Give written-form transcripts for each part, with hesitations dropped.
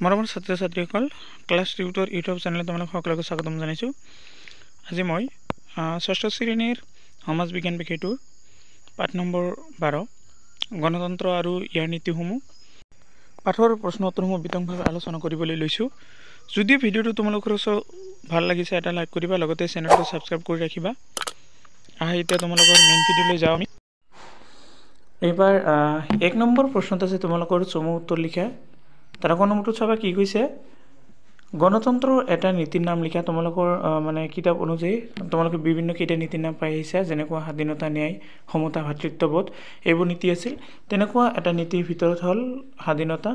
মৰমৰ ছাত্ৰ ছাত্ৰীসকল, ক্লাছ টিউটৰ ইউটিউব চেনেলত তোমালোক সকলোকে স্বাগতম জনাইছোঁ। আজি মই ষষ্ঠ শ্ৰেণীৰ সমাজ বিজ্ঞান বিষয়টোৰ পাঠ নম্বৰ 12 গণতন্ত্ৰ আৰু ইয়াৰ নীতিসমূহ পাঠৰ প্ৰশ্ন উত্তৰসমূহ বিতংভাৱে আলোচনা কৰিবলৈ লৈছোঁ। যদিও ভিডিঅ'টো তোমালোকৰ ভাল লাগিছে, এটা লাইক কৰিবা, লগতে চেনেলটো ছাবস্ক্ৰাইব কৰি ৰাখিবা। এতিয়া তোমালোকৰ মেইন ভিডিঅ'লৈ যাওঁ আমি। এইবাৰ 1 নম্বৰ প্ৰশ্নত আছে তোমালোকৰ চমু উত্তৰ লিখা। তাৰ নম্বৰটো চাবা কি কৈছে, গণতন্ত্ৰৰ এটা নীতিৰ নাম লিখা। তোমালোকৰ কিতাপ অনুযায়ী তোমালোকে বিভিন্ন কেইটা নীতিৰ নাম পাই আহিছা, যেনেকুৱা স্বাধীনতা, ন্যায়, সমতা, ভাতৃত্ববোধ, এইবোৰ নীতি আছিল। তেনেকুৱা এটা নীতিৰ ভিতৰত হ'ল স্বাধীনতা।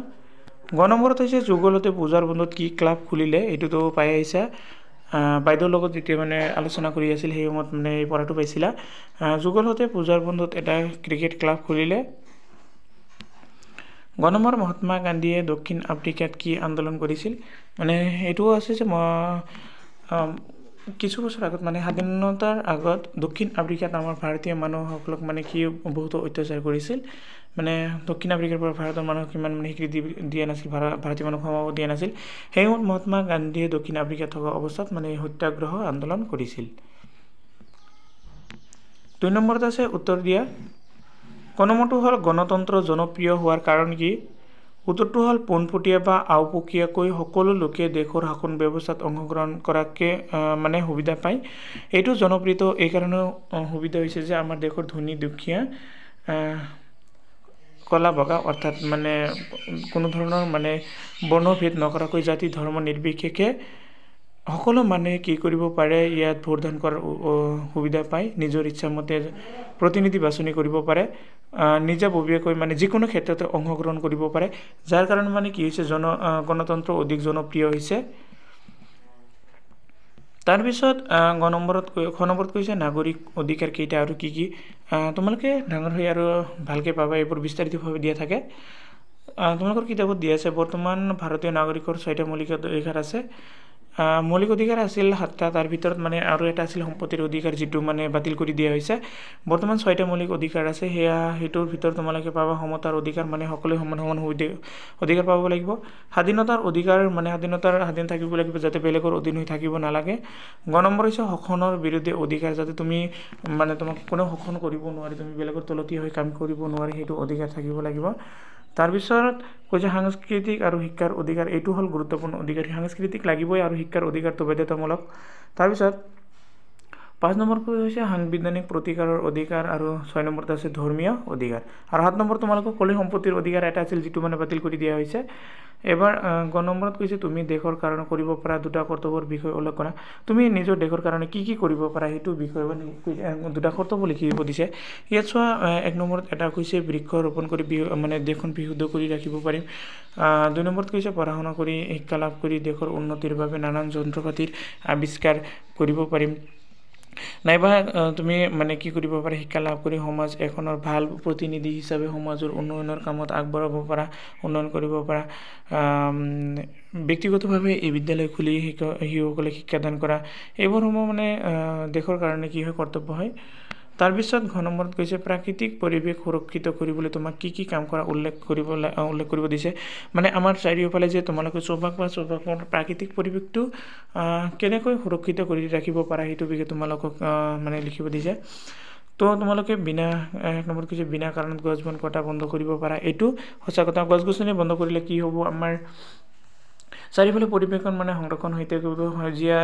নম্বৰত হৈছে যুগলতে পূজাৰ বন্ধত কি ক্লাব খুলিলে, এইটোতো পাই আহিছা। বাইদেউৰ লগত যেতিয়া আলোচনা কৰি আছিল সেই সময়ত এই পঢ়াটো পাইছিলা। যুগলতে পূজাৰ বন্ধত এটা ক্ৰিকেট ক্লাব খুলিলে। নম্বৰ মহাত্মা গান্ধীয়ে দক্ষিণ আফ্ৰিকাত কি আন্দোলন কৰিছিল। এইটোও আছে যে কিছু বছৰ আগত স্বাধীনতাৰ আগত দক্ষিণ আফ্ৰিকাত আমাৰ ভাৰতীয় মানুহসকলক কি বহুতো অত্যাচাৰ কৰিছিল। দক্ষিণ আফ্ৰিকাৰ পৰা ভাৰতৰ মানুহক ইমান স্বীকৃতি দিয়া নাছিল, ভাৰতীয় মানুহক সোমাব দিয়া নাছিল। সেই সময়ত মহাত্মা গান্ধীয়ে দক্ষিণ আফ্ৰিকাত থকা অৱস্থাত সত্যাগ্ৰহ আন্দোলন কৰিছিল। 2 নম্বৰত আছে উত্তৰ দিয়া। নম্বৰটো হ'ল গণতন্ত্ৰ জনপ্ৰিয় হোৱাৰ কাৰণ কি। উত্তৰটো হ'ল পোনপটীয়া বা আওপকীয়াকৈ সকলো লোকে দেশৰ শাসন ব্যৱস্থাত অংশগ্ৰহণ কৰাকে সুবিধা পায়। এইটো জনপ্ৰিয় এই কাৰণেও সুবিধা হৈছে যে আমাৰ দেশৰ ধনী দুখীয়া, কলা বগা অৰ্থাৎ কোনো ধৰণৰ বৰ্ণভেদ নকৰাকৈ জাতি ধৰ্ম নিৰ্বিশেষে সকলো মানুহে কি কৰিব পাৰে, ইয়াত ভোটদান কৰাৰ সুবিধা পায়। নিজৰ ইচ্ছামতে প্ৰতিনিধি বাছনি কৰিব পাৰে, নিজাববীয়াকৈ যিকোনো ক্ষেত্ৰতে অংশগ্ৰহণ কৰিব পাৰে, যাৰ কাৰণে কি হৈছে গণতন্ত্ৰ অধিক জনপ্ৰিয় হৈছে। তাৰপিছত খ নম্বৰত কৈছে নাগৰিক অধিকাৰ কেইটা আৰু কি কি। তোমালোকে ডাঙৰ হৈ আৰু ভালকৈ পাবা, এইবোৰ বিস্তাৰিতভাৱে দিয়া থাকে। তোমালোকৰ কিতাপত দিয়া আছে বৰ্তমান ভাৰতীয় নাগৰিকৰ 6টা মৌলিক অধিকাৰ আছে। মৌলিক অধিকাৰ আছিল 7টা, তাৰ ভিতৰত আৰু এটা আছিল সম্পত্তিৰ অধিকাৰ, যিটো বাতিল কৰি দিয়া হৈছে। বৰ্তমান 6টা মৌলিক অধিকাৰ আছে। সেইটোৰ ভিতৰত তোমালোকে পাবা সমতাৰ অধিকাৰ, সকলোৱে সমান সমান অধিকাৰ পাব লাগিব। স্বাধীনতাৰ অধিকাৰ স্বাধীন থাকিব লাগিব, যাতে বেলেগৰ অধীন হৈ থাকিব নালাগে। নম্বৰ হৈছে শোষণৰ বিৰুদ্ধে অধিকাৰ, যাতে তুমি তোমাক কোনেও শোষণ কৰিব নোৱাৰে, তুমি বেলেগৰ তলতীয়া হৈ কাম কৰিব নোৱাৰে, সেইটো অধিকাৰ থাকিব লাগিব। তাৰপিছত কৈছে সাংস্কৃতিক আৰু শিক্ষাৰ অধিকাৰ, এইটো হ'ল গুৰুত্বপূৰ্ণ অধিকাৰ। সাংস্কৃতিক লাগিবই আৰু শিক্ষাৰ অধিকাৰটো বাধ্যতামূলক। তাৰপিছত 5 নম্বৰ হৈছে সাংবিধানিক প্ৰতিকাৰৰ অধিকাৰ, আৰু 6 নম্বৰত আছে ধৰ্মীয় অধিকাৰ, আৰু 7 নম্বৰ তোমালোকক ক'লে সম্পত্তিৰ অধিকাৰ এটা আছিল, যিটো বাতিল কৰি দিয়া হৈছে। এবাৰ নম্বৰত কৈছে তুমি দেশৰ কাৰণে কৰিব পৰা 2টা কৰ্তব্যৰ বিষয়ে উল্লেখ কৰা। তুমি নিজৰ দেশৰ কাৰণে কি কি কৰিব পাৰা, সেইটো বিষয়ে 2টা কৰ্তব্য লিখিব দিছে। ইয়াত চোৱা 1 নম্বৰত এটা কৈছে বৃক্ষ ৰোপণ কৰি দেশখন বিশুদ্ধ কৰি ৰাখিব পাৰিম। 2 নম্বৰত কৈছে পঢ়া শুনা কৰি শিক্ষা লাভ কৰি দেশৰ উন্নতিৰ বাবে নানান যন্ত্ৰ পাতিৰ আৱিষ্কাৰ কৰিব পাৰিম। নাইবা তুমি কি কৰিব পাৰা, শিক্ষা লাভ কৰি সমাজ এখনৰ ভাল প্ৰতিনিধি হিচাপে সমাজৰ উন্নয়নৰ কামত আগবঢ়াব পাৰা, উন্নয়ন কৰিব পাৰা। ব্যক্তিগতভাৱে এই বিদ্যালয় খুলি শিশুসকলে শিক্ষাদান কৰা, এইবোৰসমূহ দেশৰ কাৰণে কি হয়, কৰ্তব্য হয়। তাৰপিছত ঘ নম্বৰত কৈছে প্ৰাকৃতিক পৰিৱেশ সুৰক্ষিত কৰিবলৈ তোমাক কি কি কাম কৰা উল্লেখ কৰিব দিছে। আমাৰ চাৰিওফালে যে তোমালোকে চৌপাশৰ প্ৰাকৃতিক পৰিৱেশটো কেনেকৈ সুৰক্ষিত কৰি ৰাখিব পাৰা, সেইটো বিষয়ে তোমালোকক লিখিব দিছে। তো তোমালোকে 1 নম্বৰত কৈছে বিনা কাৰণত গছ বন কটা বন্ধ কৰিব পাৰা। এইটো সঁচা কথা। গছ গছনি বন্ধ কৰিলে কি হ'ব, আমাৰ চাৰিওফালে পৰিৱেশখন সংৰক্ষণ হৈ থাকিব, সেউজীয়া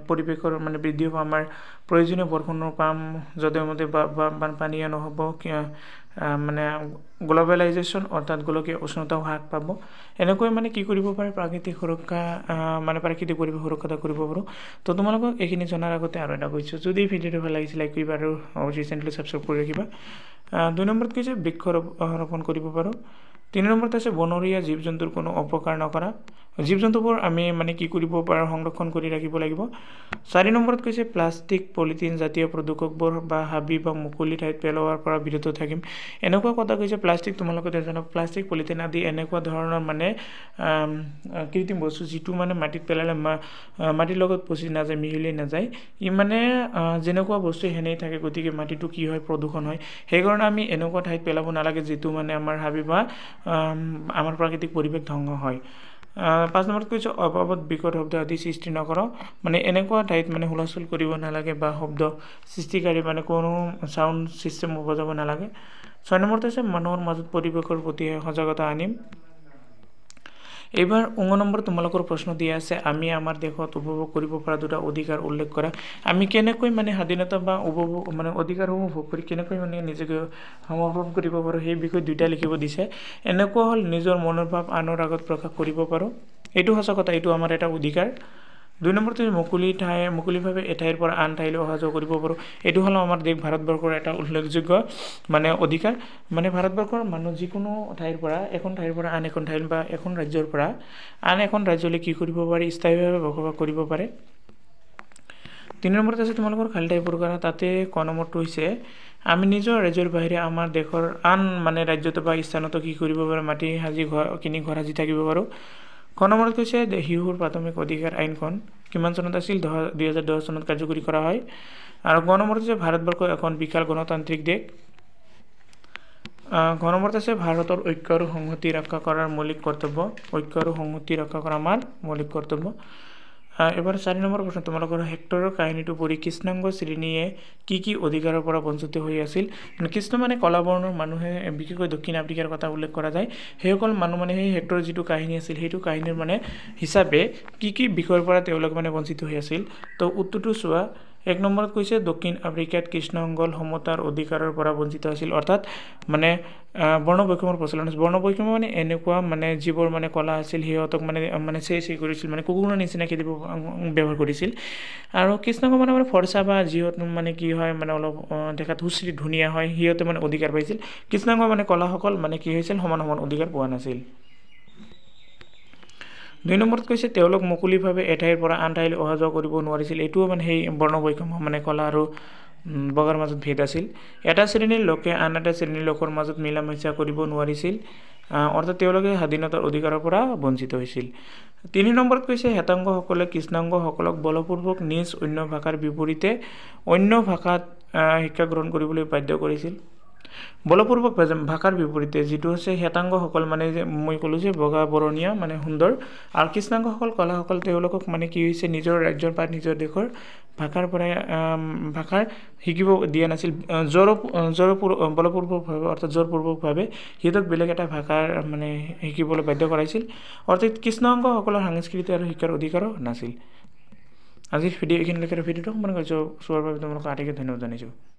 পৰিৱেশৰ বৃদ্ধি হ'ব, আমাৰ প্ৰয়োজনীয় বৰষুণৰ পাম, যধে মধে বানপানীয়ে নহ'ব, গ্ল'বেলাইজেশ্যন অৰ্থাৎ গোলকীয় উষ্ণতাও হ্ৰাস পাব। এনেকৈ কি কৰিব পাৰে, প্ৰাকৃতিক সুৰক্ষা প্ৰাকৃতিক পৰিৱেশ সুৰক্ষিত কৰিব পাৰোঁ। তো তোমালোকক এইখিনি জনাৰ আগতে আৰু এটা কৈছোঁ, যদি ভিডিঅ'টো ভাল লাগিছে লাইক কৰিবা আৰু অৱশ্যেই চেনেলটো ছাবস্ক্ৰাইব কৰি ৰাখিবা। 2 নম্বৰত কৈছে বৃক্ষ ৰোপণ কৰিব পাৰোঁ। 3 নম্বৰত আছে বনৰীয়া জীৱ জন্তুৰ কোনো অপকাৰ নকৰা। জীৱ জন্তুবোৰ আমি কি কৰিব পাৰোঁ, সংৰক্ষণ কৰি ৰাখিব লাগিব। 4 নম্বৰত কৈছে প্লাষ্টিক পলিথিন জাতীয় প্ৰদূষকবোৰ বা হাবি বা মুকলি ঠাইত পেলোৱাৰ পৰা বিৰত থাকিম। এনেকুৱা কথা কৈছে, প্লাষ্টিক তোমালোকে জানো, প্লাষ্টিক পলিথিন আদি এনেকুৱা ধৰণৰ কৃত্ৰিম বস্তু, যিটো মাটিত পেলালে মাটিৰ লগত পচি নাযায়, মিহলি নাযায়। ই যেনেকুৱা বস্তু সেনেই থাকে, গতিকে মাটিটো কি হয়, প্ৰদূষণ হয়। সেইকাৰণে আমি এনেকুৱা ঠাইত পেলাব নালাগে, যিটো আমাৰ হাবি বা আমাৰ প্ৰাকৃতিক পৰিৱেশ ধ্বংস হয়। 5 নম্বৰত কৈছে অভাৱত বিকট শব্দ আদি সৃষ্টি নকৰ মানে এনেকুৱা ঠাইত মানে হুলস্থুল কৰিব নালাগে বা শব্দ সৃষ্টিকাৰী মানে কোনো সাউণ্ড সিস্টেম বজাব নালাগে 6 নম্বৰত আছে মানুহৰ মাজত পৰিৱেশৰ প্ৰতি সজাগতা আনিম এবাৰ 9 নম্বৰ তোমালোকৰ প্ৰশ্ন দিয়া আছে আমি আমাৰ দেশত উপভোগ কৰিব পৰা দুটা অধিকাৰ উল্লেখ কৰা আমি কেনেকৈ মানে স্বাধীনতা বা উপভোগ মানে অধিকাৰসমূহ ভোগ কৰি কেনেকৈ মানে নিজকে সমৰ্পণ কৰিব পাৰো সেই বিষয়ে দুটা লিখিব দিছে এনেকুৱা হল নিজৰ মনৰ ভাৱ আনৰ আগত প্ৰকাশ কৰিব পাৰো এইটো সঁচা কথা এইটো আমাৰ এটা অধিকাৰ 2 নম্বৰতে মুকলিভাৱে এঠাইৰ পৰা আন ঠাইলৈ অহা যোৱা কৰিব পাৰো এইটো হল আমাৰ দেশ ভাৰতবৰ্ষৰ এটা উল্লেখযোগ্য মানে অধিকাৰ মানে ভাৰতবৰ্ষৰ মানুহ যিকোনো ঠাইৰ পৰা এখন ঠাইৰ পৰা আন এখন ঠাইলৈ বা এখন ৰাজ্যৰ পৰা আন এখন ৰাজ্যলৈ কি কৰিব পাৰি স্থায়ীভাৱে বসবাস কৰিব পাৰে 3 নম্বৰত আছে তোমালোকৰ খালি ঠাই পূৰণ কৰা তাতে ক নম্বৰটো হৈছে আমি নিজৰ ৰাজ্যৰ বাহিৰে আমাৰ দেশৰ আন মানে ৰাজ্যত বা স্থানত কি কৰিব পাৰো মাটি হাজি কিনি ঘৰ সাজি থাকিব পাৰো ক নম্বৰত কৈছে শিশুৰ প্ৰাথমিক অধিকাৰ আইনখন কিমান চনত আছিল 2010 চনত কাৰ্যকৰী কৰা হয় আৰু গ নম্বৰত আছে ভাৰতবৰ্ষ এখন বিশাল গণতান্ত্ৰিক দেশ ঘ নম্বৰত আছে ভাৰতৰ ঐক্য আৰু সংহতি ৰক্ষা কৰাৰ মৌলিক কৰ্তব্য ঐক্য আৰু সংহতি ৰক্ষা কৰা আমাৰ মৌলিক কৰ্তব্য এবাৰ 4 নম্বৰ প্ৰশ্ন তোমালোকৰ হেক্টৰৰ কাহিনীটো পঢ়ি কৃষ্ণাংগ শ্ৰেণীয়ে কি অধিকাৰৰ পৰা বঞ্চিত হৈ আছিল কৃষ্ণ মানে কলা বৰ্ণৰ মানুহে বিশেষকৈ দক্ষিণ আফ্ৰিকাৰ কথা উল্লেখ কৰা যায় সেইসকল মানুহ মানে সেই হেক্টৰৰ যিটো কাহিনী আছিল সেইটো কাহিনীৰ মানে হিচাপে কি বিষয়ৰ পৰা তেওঁলোক মানে বঞ্চিত হৈ আছিল তো উত্তৰটো চোৱা 1 নম্বৰত কৈছে দক্ষিণ আফ্ৰিকাত কৃষ্ণাংগল সমতাৰ অধিকাৰৰ পৰা বঞ্চিত আছিল অৰ্থাৎ মানে বৰ্ণ বৈষম্যৰ প্ৰচলন আছিল বৰ্ণ বৈষম্য মানে এনেকুৱা মানে যিবোৰ মানে কলা আছিল সিহঁতক মানে চেই কৰিছিল মানে কুকুৰৰ নিচিনা খেদিব ব্যৱহাৰ কৰিছিল আৰু কৃষ্ণাংগ মানে ফৰ্চা বা যিহত মানে কি হয় মানে অলপ দেখাত সুশ্ৰী ধুনীয়া হয় সিহঁতে মানে অধিকাৰ পাইছিল কৃষ্ণাংগ মানে কলাসকল মানে কি হৈছিল সমান অধিকাৰ পোৱা নাছিল 2 নম্বৰত কৈছে তেওঁলোক মুকলিভাৱে এঠাইৰ পৰা আন ঠাইলৈ অহা যোৱা কৰিব নোৱাৰিছিল এটোও মানে সেই বৰ্ণ বৈষম্য মানে কলা আৰু বগাৰ মাজত ভেদ আছিল এটা শ্ৰেণীৰ লোকে আন এটা শ্ৰেণীৰ লোকৰ মাজত মিলামিছা কৰিব নোৱাৰিছিল অৰ্থাৎ তেওঁলোকে স্বাধীনতাৰ অধিকাৰৰ পৰা বঞ্চিত হৈছিল 3 নম্বৰত কৈছে হেতাংগসকলে কৃষ্ণাংগসকলক বলপূৰ্বক নিজ অন্য ভাষাৰ বিপৰীতে অন্য ভাষাত শিক্ষা গ্ৰহণ কৰিবলৈ বাধ্য কৰিছিল বলপূৰ্বক ভাষাৰ বিপৰীতে যেটো আছে হেতাংগসকল মানে যে মই কলো যে বগা বৰণীয়া মানে সুন্দৰ আৰু কৃষ্ণাংগসকল কলাসকল তেওঁলোকক মানে কি হৈছে নিজৰ ৰাজ্যৰ বা নিজৰ দেশৰ ভাষাৰ পৰা ভাষাৰ শিকিব দিয়া নাছিল বলপূৰ্বকভাৱে অৰ্থাৎ জোৰপূৰ্বকভাৱে হিতক বেলেগ এটা ভাষাৰ মানে শিকিবলৈ বাধ্য কৰাইছিল অৰ্থাৎ কৃষ্ণাংগসকলৰ সাংস্কৃতিক আৰু শিক্ষাৰ অধিকাৰো নাছিল আজিৰ ভিডিঅ' এইখিনিলৈকে ভিডিঅ'টো মানে চোৱাৰ বাবে তোমালোকক আটাইকে ধন্যবাদ জনাইছো